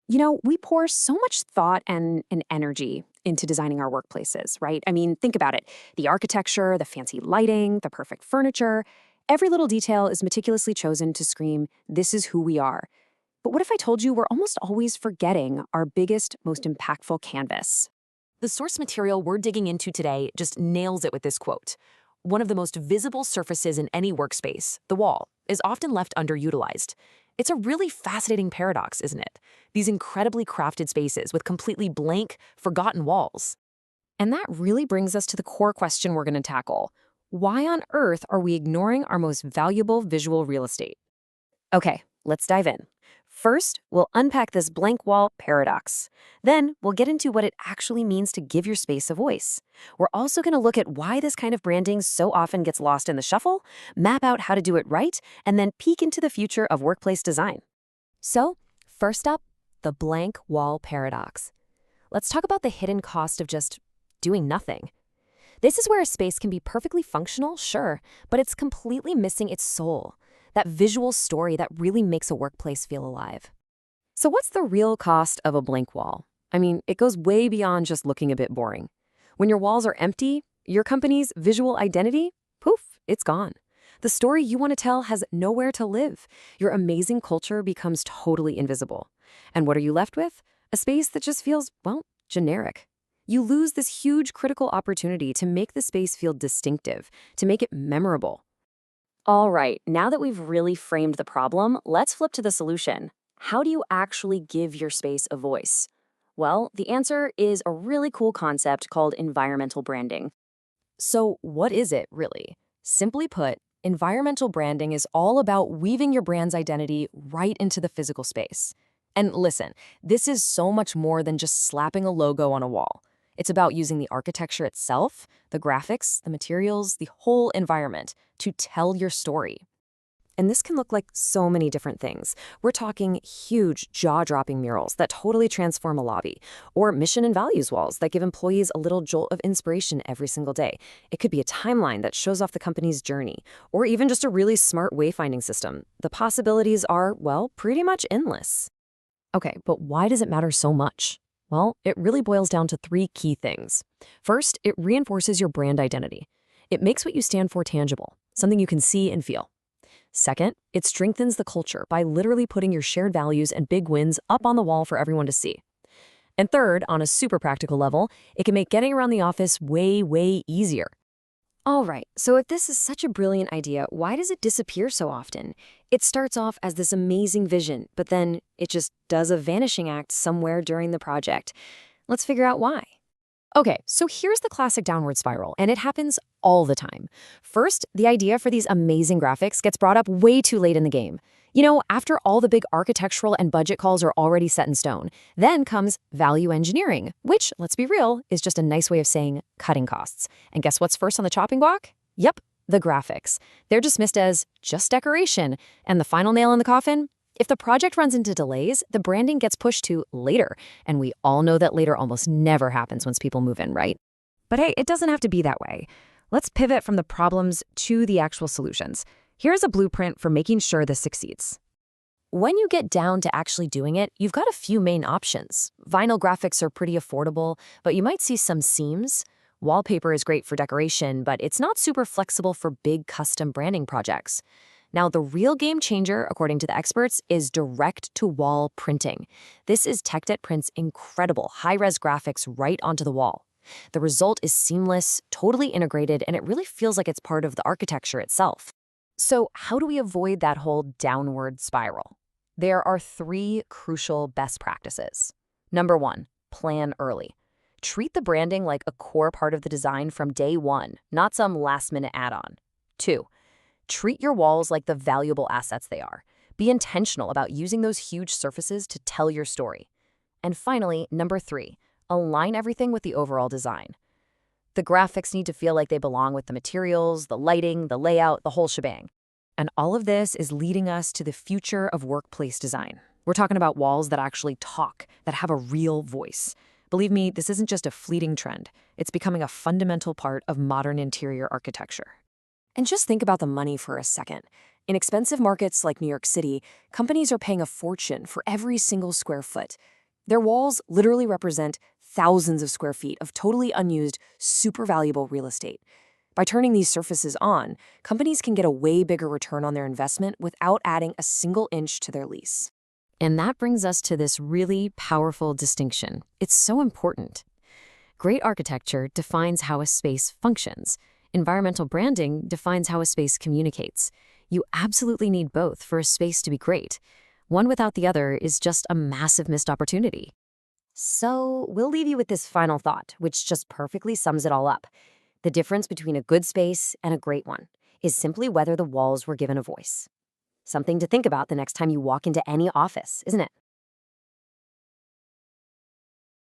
We pour so much thought and energy into designing our workplaces, right? I mean, think about it. The architecture, the fancy lighting, the perfect furniture, every little detail is meticulously chosen to scream, this is who we are. But what if I told you we're almost always forgetting our biggest, most impactful canvas? The source material we're digging into today just nails it with this quote. One of the most visible surfaces in any workspace, the wall, is often left underutilized. It's a really fascinating paradox, isn't it? These incredibly crafted spaces with completely blank, forgotten walls. And that really brings us to the core question we're going to tackle. Why on earth are we ignoring our most valuable visual real estate? Okay, let's dive in. First, we'll unpack this blank wall paradox. Then, we'll get into what it actually means to give your space a voice. We're also going to look at why this kind of branding so often gets lost in the shuffle, map out how to do it right, and then peek into the future of workplace design. So, first up, the blank wall paradox. Let's talk about the hidden cost of just doing nothing. This is where a space can be perfectly functional, sure, but it's completely missing its soul. That visual story that really makes a workplace feel alive. So what's the real cost of a blank wall? I mean, it goes way beyond just looking a bit boring. When your walls are empty, your company's visual identity, poof, it's gone. The story you want to tell has nowhere to live. Your amazing culture becomes totally invisible. And what are you left with? A space that just feels, well, generic. You lose this huge critical opportunity to make the space feel distinctive, to make it memorable. All right, now that we've really framed the problem, let's flip to the solution. How do you actually give your space a voice? Well, the answer is a really cool concept called environmental branding. So, what is it really? Simply put, environmental branding is all about weaving your brand's identity right into the physical space. And listen, this is so much more than just slapping a logo on a wall. It's about using the architecture itself, the graphics, the materials, the whole environment to tell your story. And this can look like so many different things. We're talking huge, jaw-dropping murals that totally transform a lobby, or mission and values walls that give employees a little jolt of inspiration every single day. It could be a timeline that shows off the company's journey, or even just a really smart wayfinding system. The possibilities are, well, pretty much endless. Okay, but why does it matter so much? Well, it really boils down to three key things. First, it reinforces your brand identity. It makes what you stand for tangible, something you can see and feel. Second, it strengthens the culture by literally putting your shared values and big wins up on the wall for everyone to see. And third, on a super practical level, it can make getting around the office way, way easier. All right, so if this is such a brilliant idea, why does it disappear so often? It starts off as this amazing vision, but then it just does a vanishing act somewhere during the project. Let's figure out why. Okay, so here's the classic downward spiral, and it happens all the time. First, the idea for these amazing graphics gets brought up way too late in the game. After all the big architectural and budget calls are already set in stone. Then comes value engineering, which, let's be real, is just a nice way of saying cutting costs. And guess what's first on the chopping block? Yep, the graphics. They're dismissed as just decoration. And the final nail in the coffin? If the project runs into delays, the branding gets pushed to later. And we all know that later almost never happens once people move in, right? But hey, it doesn't have to be that way. Let's pivot from the problems to the actual solutions. Here's a blueprint for making sure this succeeds. When you get down to actually doing it, you've got a few main options. Vinyl graphics are pretty affordable, but you might see some seams. Wallpaper is great for decoration, but it's not super flexible for big custom branding projects. Now, the real game changer, according to the experts, is direct-to-wall printing. This is tech that prints incredible high-res graphics right onto the wall. The result is seamless, totally integrated, and it really feels like it's part of the architecture itself. So how do we avoid that whole downward spiral? There are three crucial best practices. Number one, plan early. Treat the branding like a core part of the design from day one, not some last-minute add-on. Two, treat your walls like the valuable assets they are. Be intentional about using those huge surfaces to tell your story. And finally, number three, align everything with the overall design. The graphics need to feel like they belong with the materials, the lighting, the layout, the whole shebang. And all of this is leading us to the future of workplace design. We're talking about walls that actually talk, that have a real voice. Believe me, this isn't just a fleeting trend. It's becoming a fundamental part of modern interior architecture. And just think about the money for a second. In expensive markets like New York City, companies are paying a fortune for every single square foot. Their walls literally represent thousands of square feet of totally unused, super valuable real estate. By turning these surfaces on, companies can get a way bigger return on their investment without adding a single inch to their lease. And that brings us to this really powerful distinction. It's so important. Great architecture defines how a space functions. Environmental branding defines how a space communicates. You absolutely need both for a space to be great. One without the other is just a massive missed opportunity. So, we'll leave you with this final thought, which just perfectly sums it all up. The difference between a good space and a great one is simply whether the walls were given a voice. Something to think about the next time you walk into any office, isn't it?